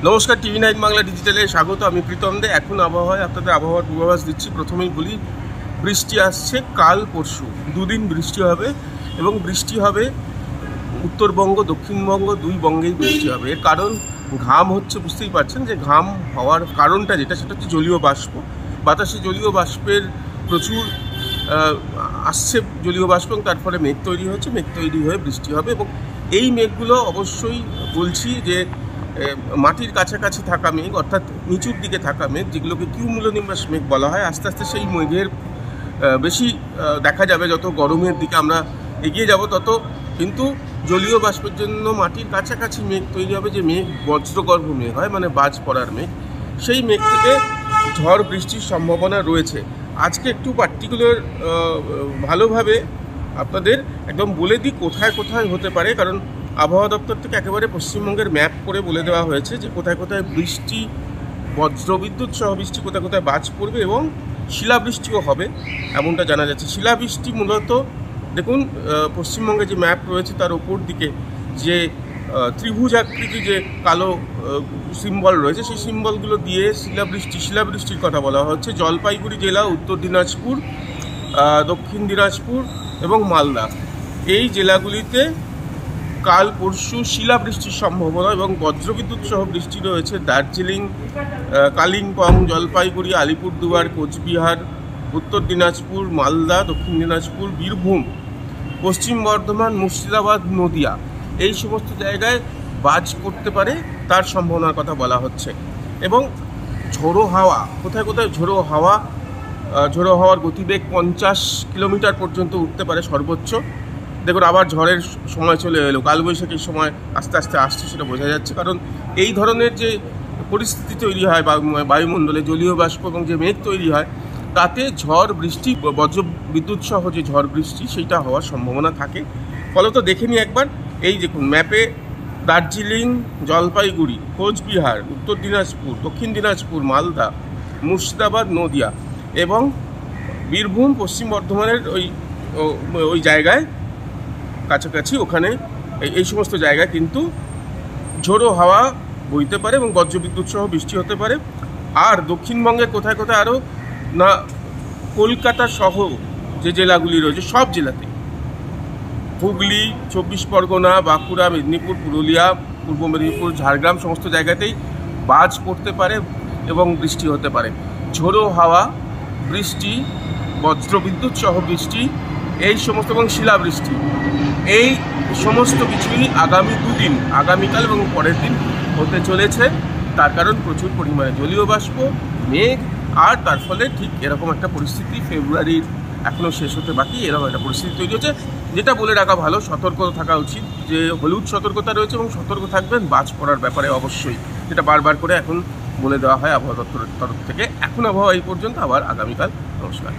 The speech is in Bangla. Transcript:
নমস্কার, টিভি9 বাংলা ডিজিটালে স্বাগত। আমি প্রীতম দে। এখন আবহাওয়ায় আপনাদের আবহাওয়ার পূর্বাভাস দিচ্ছি। প্রথমেই বলি, বৃষ্টি আসছে কাল পরশু, দুদিন বৃষ্টি হবে এবং বৃষ্টি হবে উত্তরবঙ্গ দক্ষিণবঙ্গ দুই বঙ্গেই বৃষ্টি হবে। এর কারণ ঘাম হচ্ছে, বুঝতেই পারছেন যে ঘাম হওয়ার কারণটা সেটা হচ্ছে জলীয় বাষ্প। বাতাসে জলীয় বাষ্পের প্রচুর আসছে জলীয় বাষ্প এবং তার ফলে মেঘ তৈরি হচ্ছে, মেঘ তৈরি হয়ে বৃষ্টি হবে। এবং এই মেঘগুলো অবশ্যই বলছি যে মাটির কাছাকাছি থাকা মেঘ, অর্থাৎ নিচুর দিকে থাকা মেঘ, যেগুলোকে কিউমুলোনিম্বাস মেঘ বলা হয়। আস্তে আস্তে সেই মেঘের বেশি দেখা যাবে। যত গরমের দিকে আমরা এগিয়ে যাব তত কিন্তু জলীয় বাষ্পের জন্য মাটির কাছাকাছি মেঘ তৈরি হবে, যে মেঘ বজ্রগর্ভ মেঘ হয়, মানে বাজ পড়ার মেঘ। সেই মেঘ থেকে ঝড় বৃষ্টির সম্ভাবনা রয়েছে। আজকে একটু পার্টিকুলার ভালোভাবে আপনাদের একদম বলে দিই কোথায় কোথায় হতে পারে, কারণ আবহাওয়া দপ্তর থেকে একেবারে পশ্চিমবঙ্গের ম্যাপ করে বলে দেওয়া হয়েছে যে কোথায় কোথায় বৃষ্টি, বজ্রবিদ্যুৎ সহ বৃষ্টি, কোথায় কোথায় বাজ পড়বে এবং শিলাবৃষ্টিও হবে, এমনটা জানা যাচ্ছে। শিলাবৃষ্টি মূলত দেখুন, পশ্চিমবঙ্গে যে ম্যাপ রয়েছে তার ওপর দিকে যে ত্রিভুজ আকৃতি যে কালো সিম্বল রয়েছে, সেই সিম্বলগুলো দিয়ে শিলাবৃষ্টির কথা বলা হচ্ছে। জলপাইগুড়ি জেলা, উত্তর দিনাজপুর, দক্ষিণ দিনাজপুর এবং মালদা, এই জেলাগুলিতে কাল পরশু শিলাবৃষ্টির সম্ভাবনা এবং বজ্রবিদ্যুৎ সহ বৃষ্টি রয়েছে। দার্জিলিং, কালিম্পং, জলপাইগুড়ি, আলিপুরদুয়ার, কোচবিহার, উত্তর দিনাজপুর, মালদা, দক্ষিণ দিনাজপুর, বীরভূম, পশ্চিম বর্ধমান, মুর্শিদাবাদ, নদিয়া, এই সমস্ত জায়গায় বাজ পড়তে পারে, তার সম্ভাবনার কথা বলা হচ্ছে। এবং ঝোড়ো হাওয়া, কোথায় কোথায় ঝোড়ো হাওয়ার গতিবেগ 50 কিলোমিটার পর্যন্ত উঠতে পারে সর্বোচ্চ। দেখুন, আবার ঝড়ের সময় চলে এলো, কালবৈশাখীর সময় আস্তে আস্তে আসছে, সেটা বোঝা যাচ্ছে। কারণ এই ধরনের যে পরিস্থিতি তৈরি হয় বায়ুমণ্ডলে, জলীয় বাষ্প এবং যে মেঘ তৈরি হয়, তাতে ঝড় বৃষ্টি, বজ্রবিদ্যুৎ সহ যে ঝড় বৃষ্টি, সেইটা হওয়ার সম্ভাবনা থাকে। ফলত দেখে নিই একবার, এই দেখুন ম্যাপে দার্জিলিং, জলপাইগুড়ি, কোচবিহার, উত্তর দিনাজপুর, দক্ষিণ দিনাজপুর, মালদা, মুর্শিদাবাদ, নদিয়া এবং বীরভূম, পশ্চিম বর্ধমানের ওই জায়গায় কাছাকাছি, ওখানে এই সমস্ত জায়গায় কিন্তু ঝোড়ো হাওয়া বইতে পারে এবং বজ্রবিদ্যুৎ সহ বৃষ্টি হতে পারে। আর দক্ষিণবঙ্গের কোথায় কোথায় আরও না, কলকাতা সহ যে জেলাগুলি রয়েছে সব জেলাতে, হুগলি, 24 পরগনা, বাঁকুড়া, মেদিনীপুর, পুরুলিয়া, পূর্ব মেদিনীপুর, ঝাড়গ্রাম, সমস্ত জায়গাতেই বাজ পড়তে পারে এবং বৃষ্টি হতে পারে। ঝোড়ো হাওয়া, বৃষ্টি, বজ্রবিদ্যুৎ সহ বৃষ্টি, এই সমস্ত এবং শিলাবৃষ্টি, এই সমস্ত কিছুই আগামী দুদিন, আগামীকাল এবং পরের দিন হতে চলেছে। তার কারণ প্রচুর পরিমাণে জলীয় বাষ্প, মেঘ, আর তার ফলে ঠিক এরকম একটা পরিস্থিতি, ফেব্রুয়ারির এখনও শেষ হতে বাকি, এরকম একটা পরিস্থিতি তৈরি হচ্ছে। যেটা বলে রাখা ভালো, সতর্ক থাকা উচিত, যে হলুদ সতর্কতা রয়েছে এবং সতর্ক থাকবেন বাজ পড়ার ব্যাপারে অবশ্যই, যেটা বারবার করে এখন বলে দেওয়া হয় আবহাওয়া দপ্তরের তরফ থেকে। এখন আবহাওয়া এই পর্যন্ত, আবার আগামীকাল। নমস্কার।